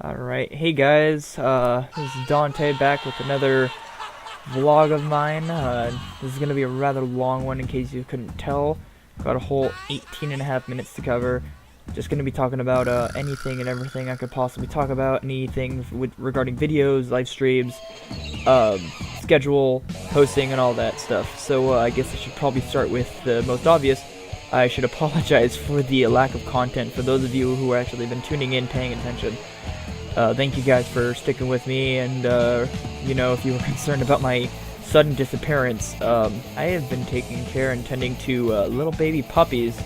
Alright, hey guys, this is Dante back with another vlog of mine. This is going to be a rather long one in case you couldn't tell. Got a whole 18.5 minutes to cover. Just going to be talking about anything and everything I could possibly talk about. Anything regarding videos, live streams, schedule, hosting, and all that stuff. So I guess I should probably start with the most obvious. I should apologize for the lack of content for those of you who have actually been tuning in, paying attention. Thank you guys for sticking with me, and you know, if you were concerned about my sudden disappearance, I have been taking care and tending to little baby puppies,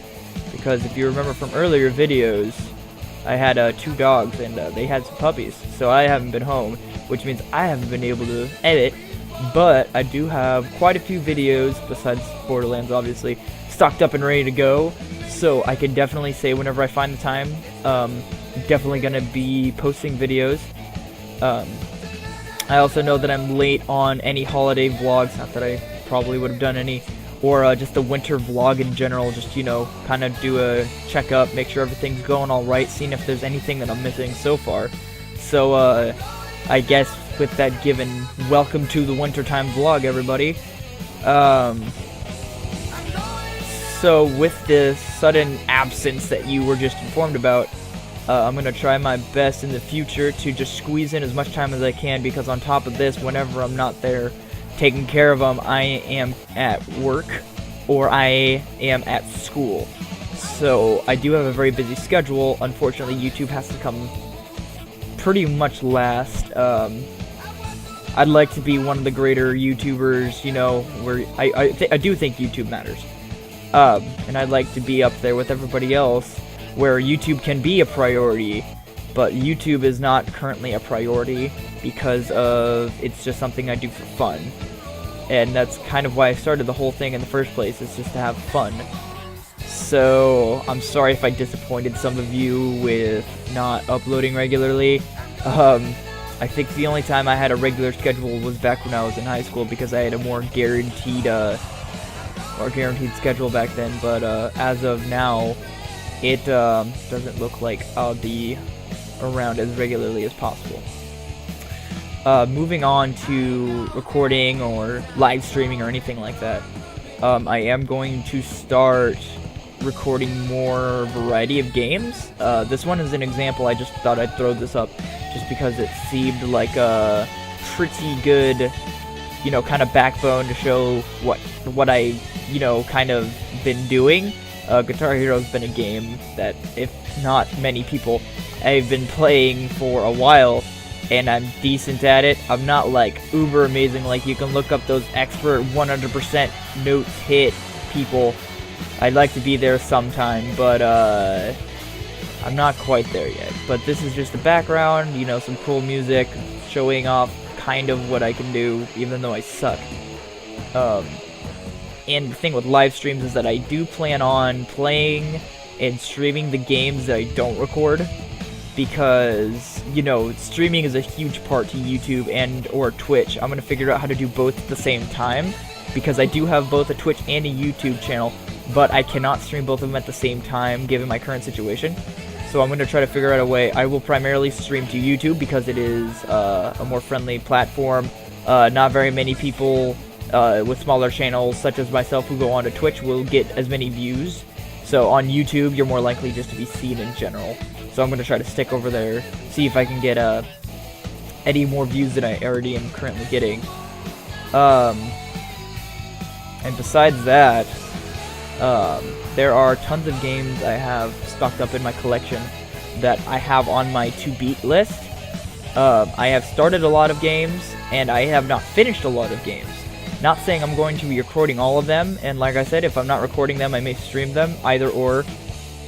because if you remember from earlier videos, I had 2 dogs, and they had some puppies, so I haven't been home, which means I haven't been able to edit, but I do have quite a few videos, besides Borderlands obviously, stocked up and ready to go, so I can definitely say whenever I find the time, definitely gonna be posting videos. I also know that I'm late on any holiday vlogs, not that I probably would have done any, or just a winter vlog in general, just, you know, kind of do a checkup, make sure everything's going alright, seeing if there's anything that I'm missing so far. So, I guess with that given, welcome to the wintertime vlog, everybody. So with the sudden absence that you were just informed about, I'm going to try my best in the future to just squeeze in as much time as I can, because on top of this, whenever I'm not there taking care of them, I am at work or I am at school. So I do have a very busy schedule. Unfortunately, YouTube has to come pretty much last. I'd like to be one of the greater YouTubers, you know, where I do think YouTube matters. And I'd like to be up there with everybody else, where YouTube can be a priority, but YouTube is not currently a priority because of it's just something I do for fun. And that's kind of why I started the whole thing in the first place, is just to have fun. So I'm sorry if I disappointed some of you with not uploading regularly. I think the only time I had a regular schedule was back when I was in high school, because I had a more guaranteed schedule back then, but as of now, it doesn't look like I'll be around as regularly as possible. Moving on to recording or live streaming or anything like that, I am going to start recording more variety of games. This one is an example. I just thought I'd throw this up just because it seemed like a pretty good, you know, kind of backbone to show what I, you know, kind of been doing. Guitar Hero's been a game that, if not many people, I've been playing for a while, and I'm decent at it. I'm not like uber amazing, like you can look up those expert 100% notes hit people. I'd like to be there sometime, but I'm not quite there yet. But this is just the background, you know, some cool music, showing off kind of what I can do, even though I suck. And the thing with live streams is that I do plan on playing and streaming the games that I don't record, because, you know, streaming is a huge part to YouTube and or Twitch. I'm going to figure out how to do both at the same time, because I do have both a Twitch and a YouTube channel, but I cannot stream both of them at the same time given my current situation. So I'm going to try to figure out a way. I will primarily stream to YouTube because it is a more friendly platform. Not very many people with smaller channels such as myself who go on to Twitch will get as many views. So on YouTube, you're more likely just to be seen in general. So I'm going to try to stick over there, see if I can get any more views than I already am currently getting. And besides that, there are tons of games I have stocked up in my collection that I have on my to-beat list. I have started a lot of games, and I have not finished a lot of games. Not saying I'm going to be recording all of them, and like I said, if I'm not recording them, I may stream them, either or.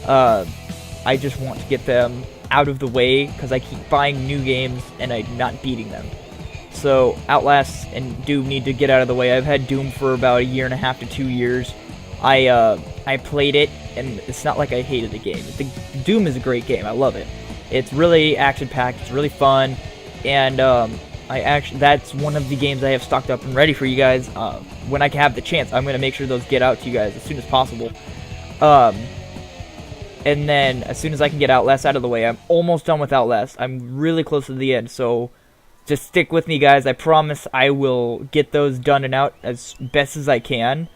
I just want to get them out of the way, because I keep buying new games, and I'm not beating them. So, Outlast and Doom need to get out of the way. I've had Doom for about 1.5 to 2 years. I played it, and it's not like I hated the game. Doom is a great game, I love it. It's really action-packed, it's really fun, and that's one of the games I have stocked up and ready for you guys. When I have the chance, I'm going to make sure those get out to you guys as soon as possible. And then as soon as I can get Outlast out of the way, I'm almost done with Outlast. I'm really close to the end, so just stick with me, guys. I promise I will get those done and out as best as I can.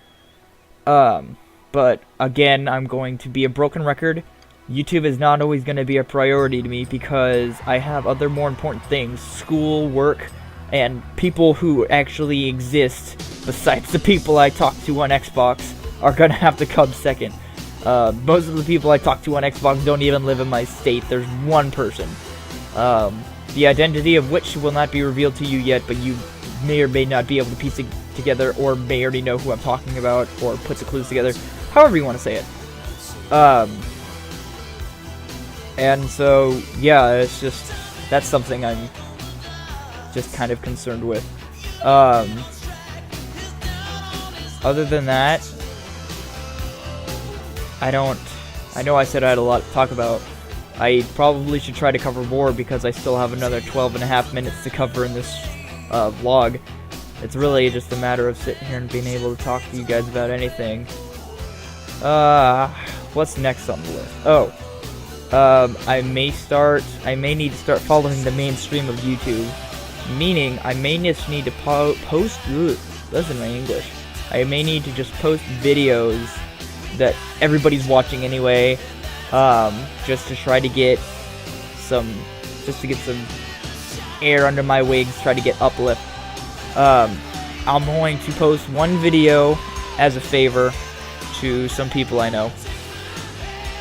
But again, I'm going to be a broken record. YouTube is not always going to be a priority to me because I have other more important things. School, work, and people who actually exist besides the people I talk to on Xbox are going to have to come second. Most of the people I talk to on Xbox don't even live in my state. There's one person. The identity of which will not be revealed to you yet, but you may or may not be able to piece it together, or may already know who I'm talking about, or put the clues together. However you want to say it. And so, yeah, it's just, that's something I'm just kind of concerned with. Other than that, I know I said I had a lot to talk about. I probably should try to cover more because I still have another 12.5 minutes to cover in this vlog. It's really just a matter of sitting here and being able to talk to you guys about anything. What's next on the list? Oh, I may need to start following the mainstream of YouTube. Meaning, I may just need to post, listen to my English. I may need to just post videos that everybody's watching anyway, just to try to get some air under my wings, try to get uplift. I'm going to post one video as a favor to some people I know,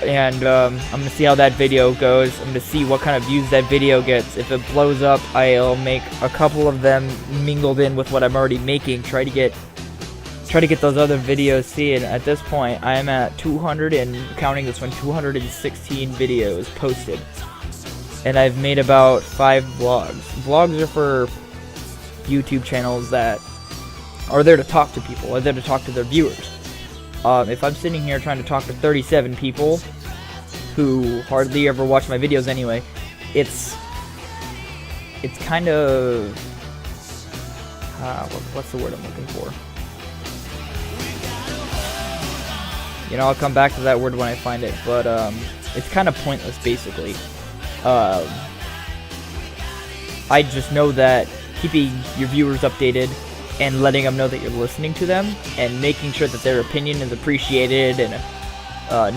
and I'm gonna see how that video goes. I'm gonna see what kind of views that video gets. If it blows up, I'll make a couple of them mingled in with what I'm already making. Try to get those other videos seen. At this point, I am at 200 and counting this one, 216 videos posted, and I've made about 5 vlogs. Vlogs are for YouTube channels that are there to talk to people, are there to talk to their viewers. If I'm sitting here trying to talk to 37 people who hardly ever watch my videos anyway, it's kind of what's the word I'm looking for? You know, I'll come back to that word when I find it, but it's kind of pointless, basically. I just know that keeping your viewers updated and letting them know that you're listening to them and making sure that their opinion is appreciated and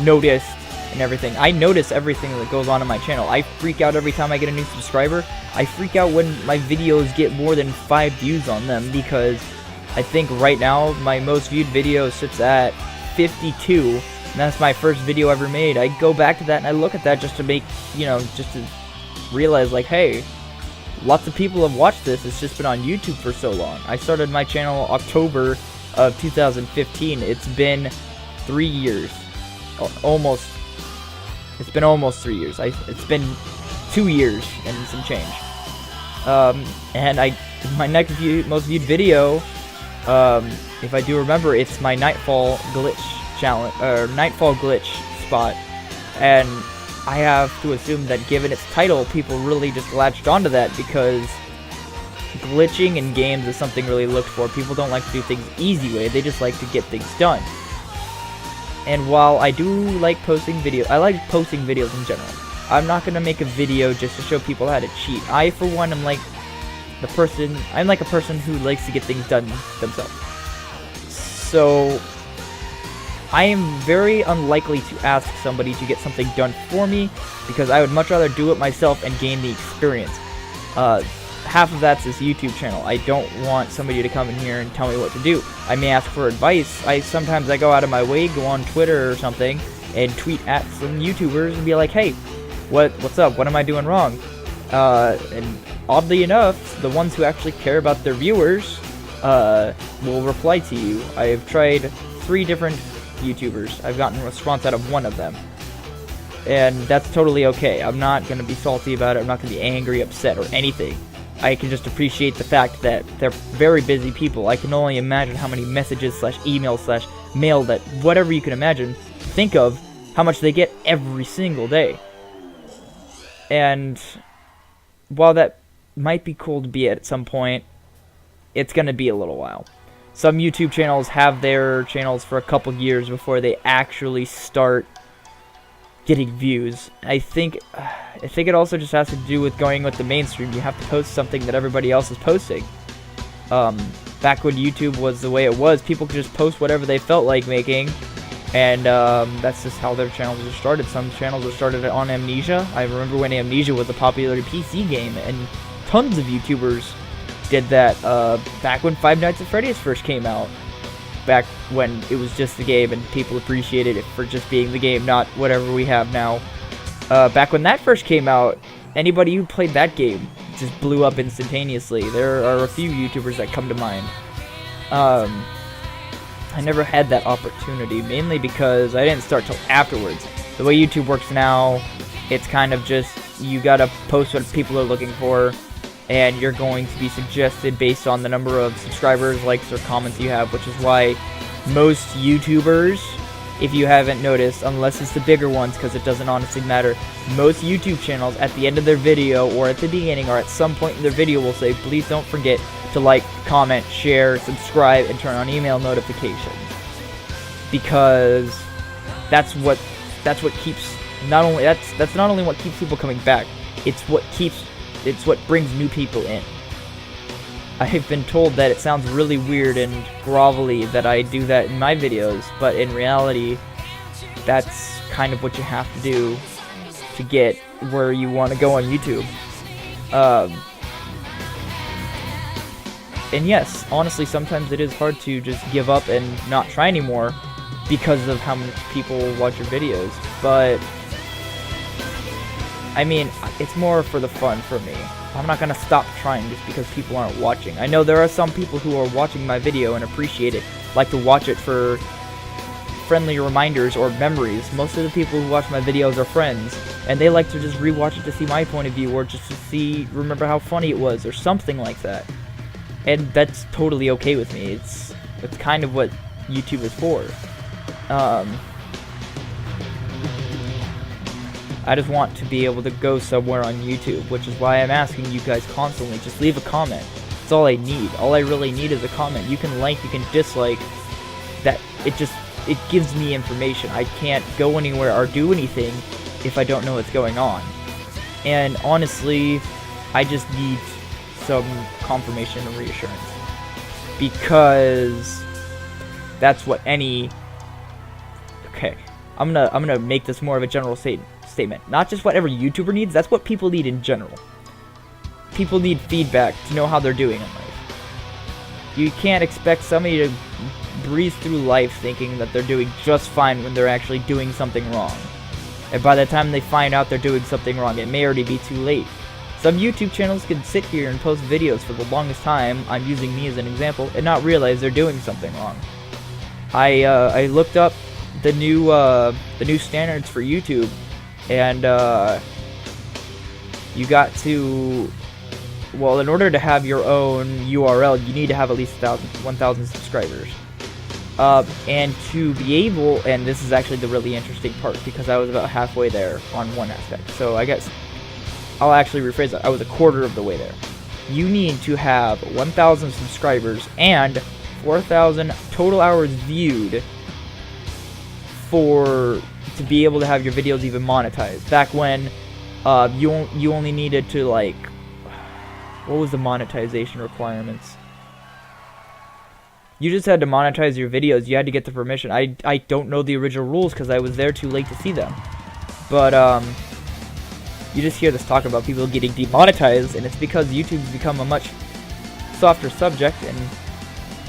noticed and everything. I notice everything that goes on my channel. I freak out every time I get a new subscriber. I freak out when my videos get more than 5 views on them, because I think right now my most viewed video sits at 52, and that's my first video ever made. I go back to that and I look at that just to make, just to realize, like, hey, lots of people have watched this. It's just been on YouTube for so long. I started my channel October of 2015. It's been 3 years. Almost. It's been almost 3 years. It's been 2 years and some change. And my next most viewed video, if I do remember, it's my Nightfall glitch challenge, or Nightfall glitch spot. And I have to assume that given its title, people really just latched onto that, because glitching in games is something really looked for. People don't like to do things easy way, they just like to get things done. And while I do like posting videos, I like posting videos in general. I'm not going to make a video just to show people how to cheat. I, for one, I'm like a person who likes to get things done themselves. So I am very unlikely to ask somebody to get something done for me, because I would much rather do it myself and gain the experience. Half of that's this YouTube channel. I don't want somebody to come in here and tell me what to do. I may ask for advice. Sometimes I go out of my way, go on Twitter or something, and tweet at some YouTubers and be like, hey, what's up? What am I doing wrong? And oddly enough, the ones who actually care about their viewers will reply to you. I have tried 3 different YouTubers. I've gotten a response out of one of them, and that's totally okay. I'm not going to be salty about it. I'm not going to be angry, upset, or anything. I can just appreciate the fact that they're very busy people. I can only imagine how many messages / emails / mail, that whatever you can imagine, think of how much they get every single day. And while that might be cool to be at some point, it's going to be a little while. Some YouTube channels have their channels for a couple years before they actually start getting views. I think it also just has to do with going with the mainstream. You have to post something that everybody else is posting. Back when YouTube was the way it was, people could just post whatever they felt like making, and that's just how their channels were started. Some channels were started on Amnesia. I remember when Amnesia was a popular PC game, and tons of YouTubers did that back when Five Nights at Freddy's first came out. Back when it was just the game and people appreciated it for just being the game, not whatever we have now. Back when that first came out, anybody who played that game just blew up instantaneously. There are a few YouTubers that come to mind. I never had that opportunity, mainly because I didn't start till afterwards. The way YouTube works now, it's kind of just, you gotta post what people are looking for, and you're going to be suggested based on the number of subscribers, likes, or comments you have, which is why most YouTubers, if you haven't noticed, unless it's the bigger ones, because it doesn't honestly matter, most YouTube channels at the end of their video, or at the beginning, or at some point in their video will say, please don't forget to like, comment, share, subscribe, and turn on email notifications. Because that's what keeps, that's not only what keeps people coming back, it's what brings new people in. I have been told that it sounds really weird and grovelly that I do that in my videos, but in reality, that's kind of what you have to do to get where you want to go on YouTube. And yes, honestly, sometimes it is hard to just give up and not try anymore because of how many people watch your videos, but I mean, it's more for the fun for me. I'm not gonna stop trying just because people aren't watching. I know there are some people who are watching my video and appreciate it, like to watch it for friendly reminders or memories. Most of the people who watch my videos are friends, and they like to just rewatch it to see my point of view, or just to remember how funny it was, or something like that. And that's totally okay with me. It's kind of what YouTube is for. I just want to be able to go somewhere on YouTube, which is why I'm asking you guys constantly, just leave a comment. That's all I need. All I really need is a comment. You can like, you can dislike. That it gives me information. I can't go anywhere or do anything if I don't know what's going on. And honestly, I just need some confirmation and reassurance, because that's what any... Okay, I'm gonna make this more of a general statement. Not just what every YouTuber needs, that's what people need in general. People need feedback to know how they're doing in life. You can't expect somebody to breeze through life thinking that they're doing just fine when they're actually doing something wrong. And by the time they find out they're doing something wrong, it may already be too late. Some YouTube channels can sit here and post videos for the longest time, I'm using me as an example, and not realize they're doing something wrong. I looked up the new standards for YouTube, and you got to, well, in order to have your own URL, you need to have at least 1,000 subscribers. And to be able, and this is actually the really interesting part, because I was about halfway there on one aspect, so I guess I'll actually rephrase that. I was a quarter of the way there. You need to have 1,000 subscribers and 4,000 total hours viewed to be able to have your videos even monetized. Back when you only needed to, like, what was the monetization requirements? You just had to monetize your videos. You had to get the permission. I don't know the original rules because I was there too late to see them. But you just hear this talk about people getting demonetized, and it's because YouTube's become a much softer subject, and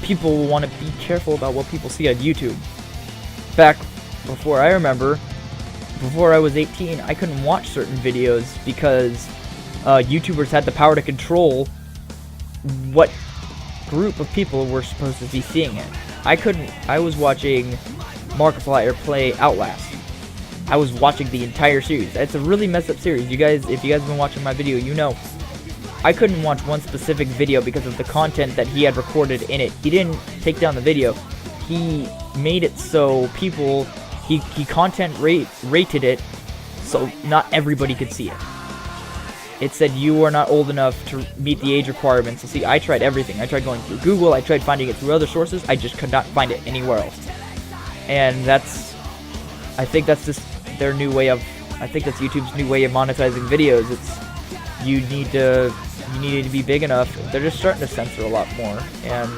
people will want to be careful about what people see on YouTube. Back before I remember, before I was 18, I couldn't watch certain videos because YouTubers had the power to control what group of people were supposed to be seeing it. I was watching Markiplier play Outlast. I was watching the entire series. It's a really messed up series. If you guys have been watching my video, you know I couldn't watch one specific video because of the content that he had recorded in it. He didn't take down the video. He made it so people, he content rated it so not everybody could see it. It said you are not old enough to meet the age requirements. So see, I tried everything. I tried going through Google. I tried finding it through other sources. I just could not find it anywhere else. And I think that's just their new way of, I think that's YouTube's new way of monetizing videos. It's you need to be big enough. They're just starting to censor a lot more, and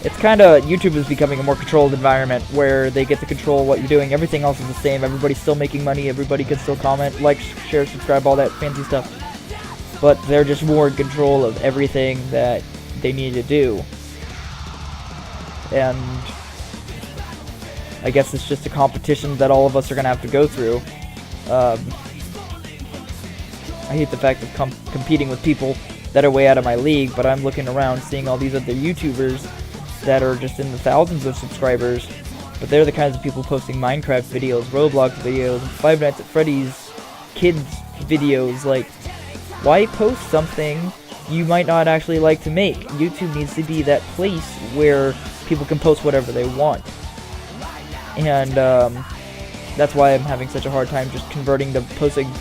it's kind of, YouTube is becoming a more controlled environment where they get to control what you're doing. Everything else is the same. Everybody's still making money. Everybody can still comment, like, share, subscribe, all that fancy stuff. But they're just more in control of everything that they need to do. And I guess it's just a competition that all of us are going to have to go through. I hate the fact of competing with people that are way out of my league, but I'm looking around seeing all these other YouTubers that are just in the thousands of subscribers, but they're the kinds of people posting Minecraft videos, Roblox videos, Five Nights at Freddy's kids videos. Like, why post something you might not actually like to make? YouTube needs to be that place where people can post whatever they want. And that's why I'm having such a hard time just converting to posting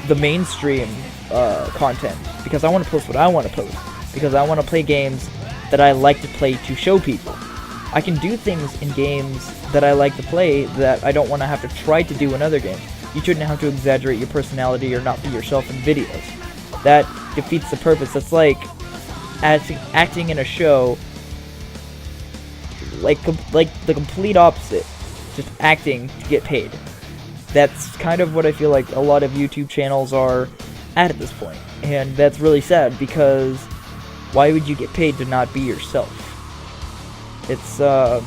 the mainstream content, because I want to post what I want to post, because I want to play games that I like to play to show people. I can do things in games that I like to play that I don't want to have to try to do in other games. You shouldn't have to exaggerate your personality or not be yourself in videos. That defeats the purpose. That's like acting in a show, like the complete opposite, just acting to get paid. That's kind of what I feel like a lot of YouTube channels are at this point, and that's really sad, because why would you get paid to not be yourself? It's and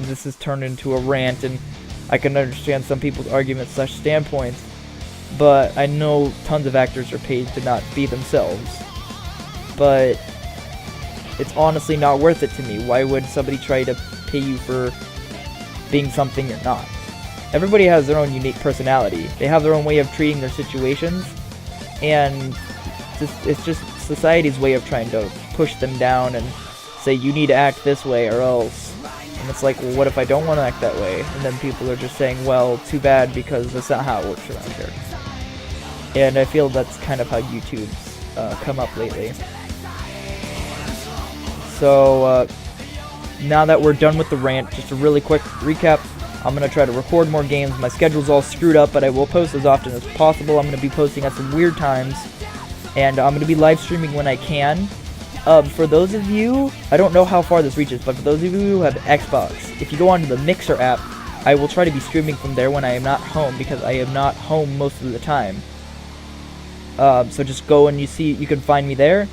this has turned into a rant, and I can understand some people's arguments / standpoints, but I know tons of actors are paid to not be themselves. But it's honestly not worth it to me. Why would somebody try to pay you for being something you're not? Everybody has their own unique personality. They have their own way of treating their situations, and it's just society's way of trying to push them down and say you need to act this way or else. And it's like, well, what if I don't want to act that way? And then people are just saying, well, too bad, because that's not how it works around here. And I feel that's kind of how YouTube's come up lately. So now that we're done with the rant, just a really quick recap. I'm going to try to record more games. My schedule's all screwed up, but I will post as often as possible. I'm going to be posting at some weird times, and I'm going to be live streaming when I can. For those of you, I don't know how far this reaches, but for those of you who have Xbox, if you go onto the Mixer app, I will try to be streaming from there when I am not home, because I am not home most of the time. So just go and you can find me there.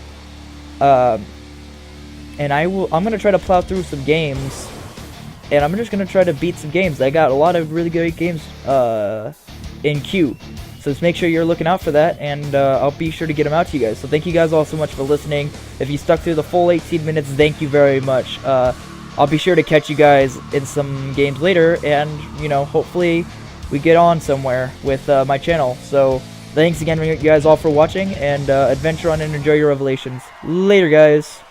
And I'm going to try to plow through some games, and I'm just going to try to beat some games. I got a lot of really good games in queue. So just make sure you're looking out for that, and I'll be sure to get them out to you guys. So thank you guys all so much for listening. If you stuck through the full 18 minutes, thank you very much. I'll be sure to catch you guys in some games later, and, you know, hopefully we get on somewhere with my channel. So thanks again, you guys all, for watching, and adventure on and enjoy your revelations. Later, guys.